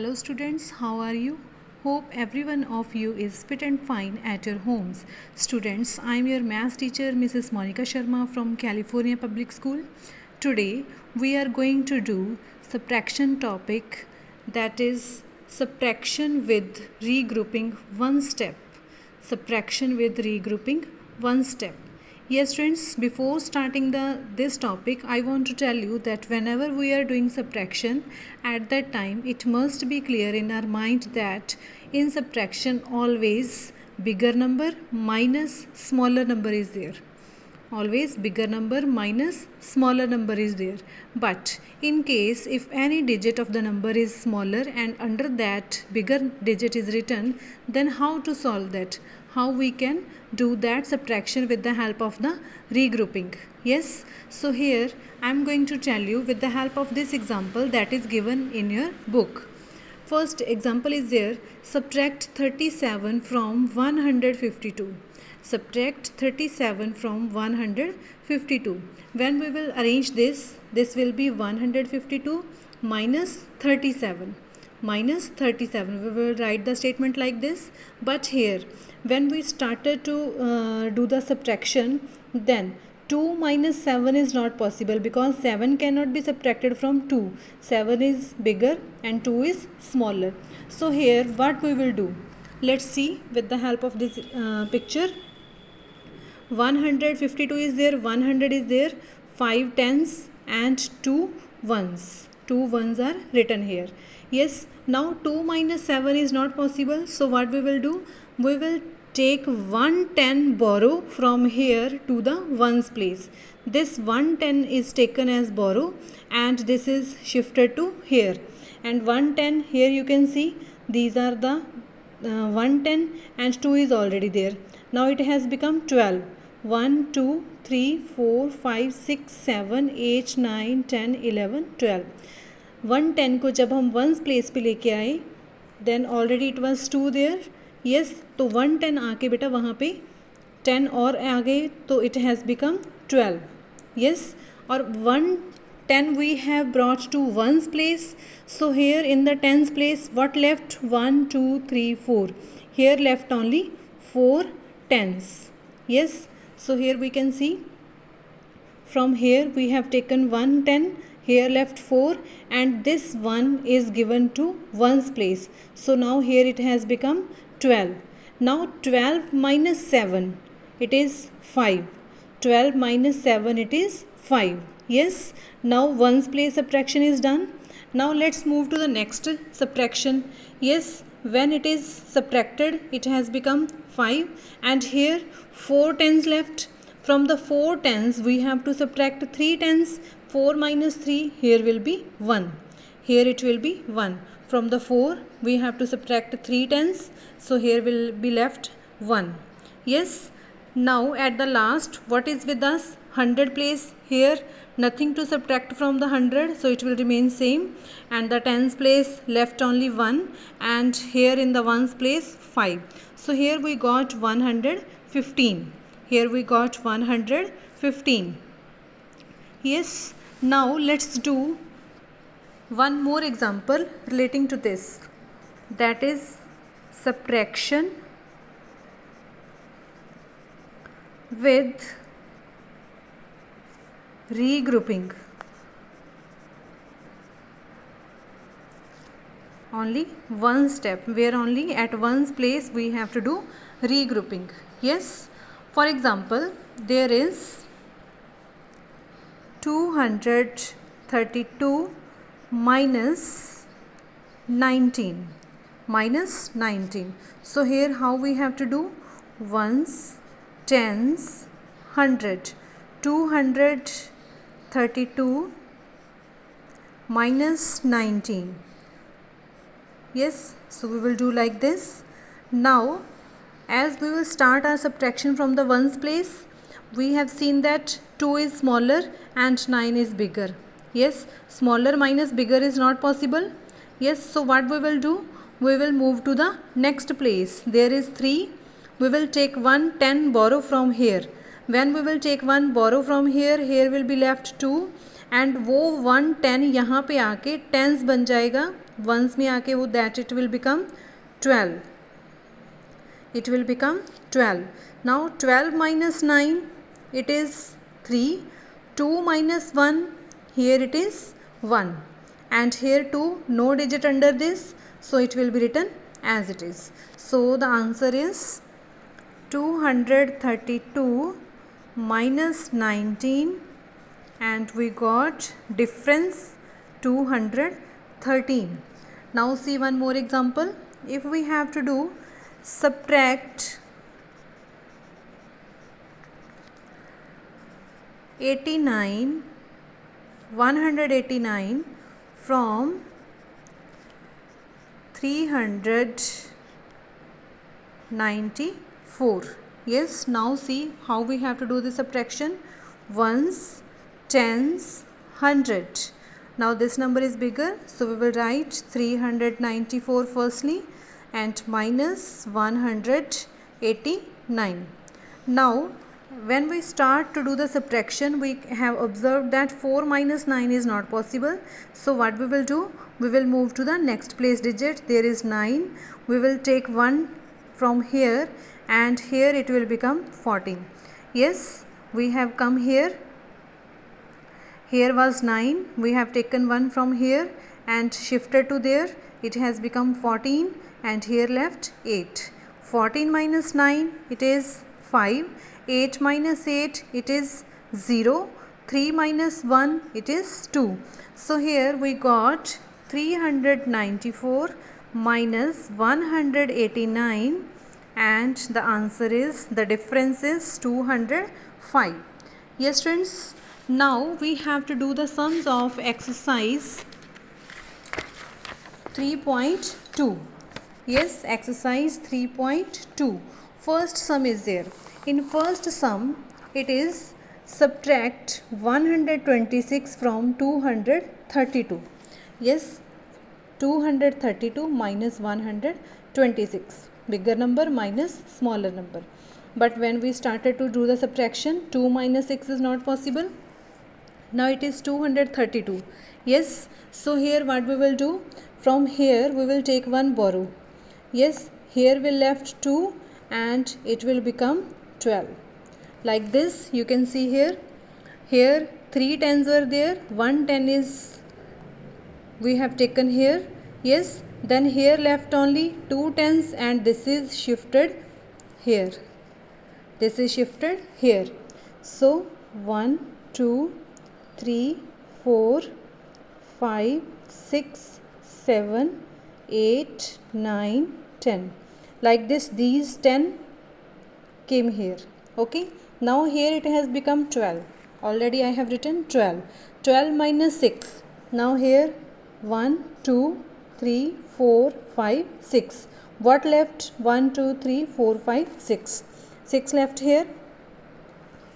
Hello students, how are you? Hope every one of you is fit and fine at your homes. Students, I am your math teacher Mrs. Monica Sharma from California Public School. Today we are going to do subtraction topic, that is subtraction with regrouping one step. Subtraction with regrouping one step. Yes friends, before starting this topic, I want to tell you that whenever we are doing subtraction, at that time it must be clear in our mind that in subtraction always bigger number minus smaller number is there. Always bigger number minus smaller number is there. But in case if any digit of the number is smaller and under that bigger digit is written, then how to solve that? How we can do that subtraction with the help of the regrouping? Yes, so here I am going to tell you with the help of this example that is given in your book. First example is there, subtract 37 from 152. Subtract 37 from 152. When we will arrange this will be 152 minus 37. Minus 37. We will write the statement like this. But here, when we started to do the subtraction, then 2 minus 7 is not possible because 7 cannot be subtracted from 2. 7 is bigger and 2 is smaller. So here what we will do? Let's see with the help of this picture. 152 is there, 100 is there, 5 tens and 2 ones. 2 ones are written here. Yes, now 2 minus 7 is not possible. So what we will do? We will take 110 borrow from here to the ones place. This 110 is taken as borrow and this is shifted to here. And 110 here you can see these are the 110 and 2 is already there. Now it has become 12. 1, 2, 3, 4, 5, 6, 7, 8, 9, 10, 11, 12. 110 को जब हम ones place पे लेके आए then already it was 2 there. Yes, तो 110 आके बेटा वहाँ पे 10 और आ गए तो इट हैज़ बिकम 12. यस, और 110 we have brought to ones place. So here in the tens place what left? 1, 2, 3, 4. Here left only 4 tens. Yes, so here we can see from here we have taken 110, here left 4 and this one is given to ones place. So now here it has become 12. Now 12 minus 7 it is 5. 12 minus 7 it is 5. Yes, now ones place subtraction is done. Now let's move to the next subtraction. Yes, when it is subtracted it has become 5 and here 4 tens left. From the 4 tens we have to subtract 3 tens. 4 minus 3 here will be 1. Here it will be 1. From the 4 we have to subtract 3 tens. So here will be left 1. Yes, now at the last what is with us? 100 place. Here nothing to subtract from the 100, so it will remain same, and the tens place left only 1 and here in the ones place 5. So here we got 115. Here we got 115. Yes, now let's do one more example relating to this, that is subtraction with regrouping. Only one step, where only at ones place we have to do regrouping. Yes, for example, there is 232 minus 19. Minus 19. So here how we have to do? Ones, tens, 100. 232 minus 19. Yes, so we will do like this. Now as we will start our subtraction from the ones place, we have seen that 2 is smaller and 9 is bigger. Yes, smaller minus bigger is not possible. Yes, so what we will do? We will move to the next place. There is 3. We will take 110 borrow from here. When we will take 1 borrow from here, here will be left 2 and वो 110 यहाँ पे आके tens बन जाएगा ones में आके वो that it will become 12. It will become 12. Now 12 minus 9, it is 3. 2 minus 1, here it is 1. And here 2, no digit under this, so it will be written as it is. So the answer is 232 minus 19, and we got difference 213. Now see one more example. If we have to do subtract 189 from 394. Yes, now see how we have to do the subtraction. Ones, tens, 100. Now this number is bigger, so we will write 394 firstly and minus 189. Now when we start to do the subtraction, we have observed that 4 minus 9 is not possible. So what we will do? We will move to the next place digit. There is 9. We will take 1 from here, and here it will become 14. Yes, we have come here. Here was 9. We have taken 1 from here and shifted to there. It has become 14, and here left 8. 14 minus 9, it is 5. 8 minus 8, it is 0. 3 minus 1, it is 2. So here we got 394 minus 189, and the answer is, the difference is 205. Yes friends, now we have to do the sums of exercise 3.2. Yes, exercise 3.2. First sum is there. In first sum, it is subtract 126 from 232. Yes, 232 minus 126. Bigger number minus smaller number. But when we started to do the subtraction, 2 minus 6 is not possible. Now it is 232. Yes, so here what we will do? From here we will take 1 borrow. Yes, here we left 2 and it will become 12. Like this you can see here. Here 3 tens were there. 1 10 is we have taken here. Yes, then here left only 2 tens, and this is shifted here. This is shifted here. So 1, 2, 3, 4, 5, 6, 7, 8, 9, 10. Like this, these 10 came here. Okay, now here it has become 12. Already I have written 12. 12 minus 6. Now here 1, 2, 3, 4, 5, 6. What left? 1, 2, 3, 4, 5, 6. 6 left here.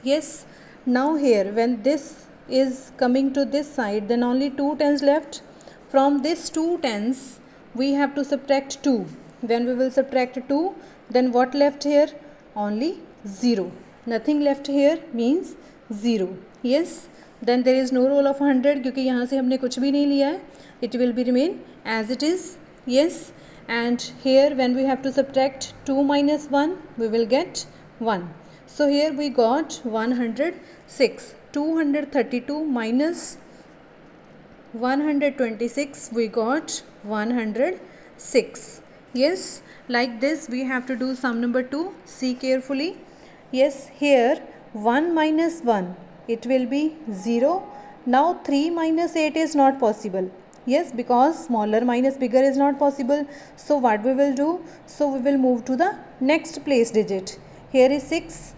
Yes, now here when this is coming to this side, then only 2 tens left. From this 2 tens we have to subtract 2. When we will subtract 2, then what left here? Only 0. Nothing left here means 0. Yes, then there is no rule of 100 क्योंकि यहाँ से हमने कुछ भी नहीं लिया है. It will be remain as it is. Yes, and here when we have to subtract 2 minus 1, we will get 1. So here we got 106. 232 minus 126, we got 106. Yes, like this we have to do sum number 2. See carefully. Yes, here 1 minus 1, it will be 0. Now 3 minus 8 is not possible. Yes, because smaller minus bigger is not possible. So what we will do? So we will move to the next place digit. Here is 6.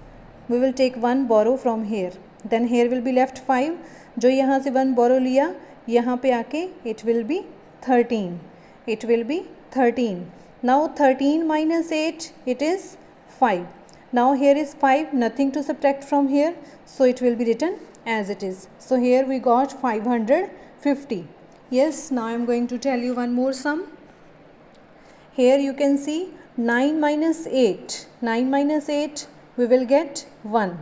We will take 1 borrow from here. Then here will be left 5. जो यहाँ से 1 borrow लिया, यहाँ पे आके it will be 13. It will be 13. Now 13 minus 8, it is 5. Now here is 5, nothing to subtract from here, so it will be written as it is. So here we got 550. Yes, now I am going to tell you one more sum. Here you can see 9 minus 8. 9 minus 8, we will get 1.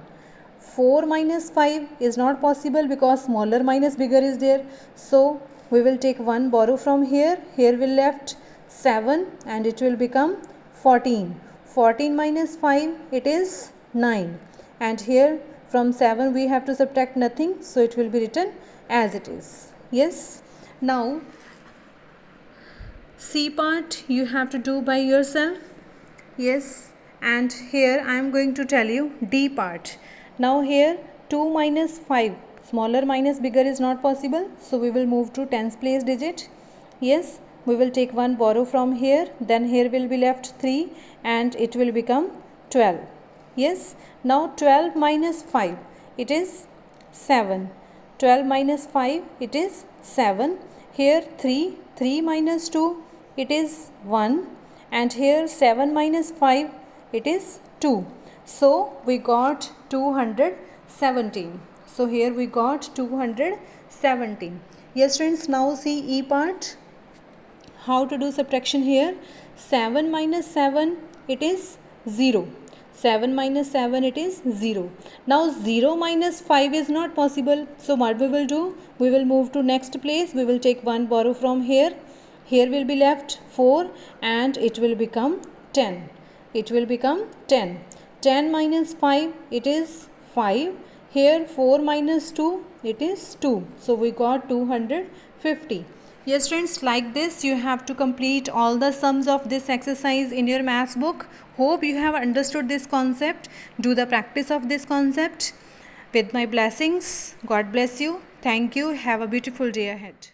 4 minus 5 is not possible because smaller minus bigger is there. So we will take 1 borrow from here. Here we left 7 and it will become 14. 14 minus 5, it is 9. And here from 7 we have to subtract nothing, so it will be written as it is. Yes. Now C part you have to do by yourself. Yes. And here I am going to tell you D part. Now here 2 minus 5, smaller minus bigger is not possible, so we will move to tens place digit. Yes, we will take 1 borrow from here, then here will be left 3 and it will become 12. Yes, now 12 minus 5, it is 7. 12 minus 5, it is 7. Here 3 minus 2, it is 1. And here 7 minus 5, it is 2. So we got 217. So here we got 217. Yes friends, now see E part. How to do subtraction here? 7 minus 7, it is 0. 7 minus 7, it is 0. Now 0 minus 5 is not possible. So what we will do? We will move to next place. We will take 1 borrow from here. Here will be left 4 and it will become 10. It will become 10. 10 minus 5, it is 5. Here 4 minus 2, it is 2. So we got 250. Yes friends, like this you have to complete all the sums of this exercise in your maths book. Hope you have understood this concept. Do the practice of this concept. With my blessings, God bless you. Thank you. Have a beautiful day ahead.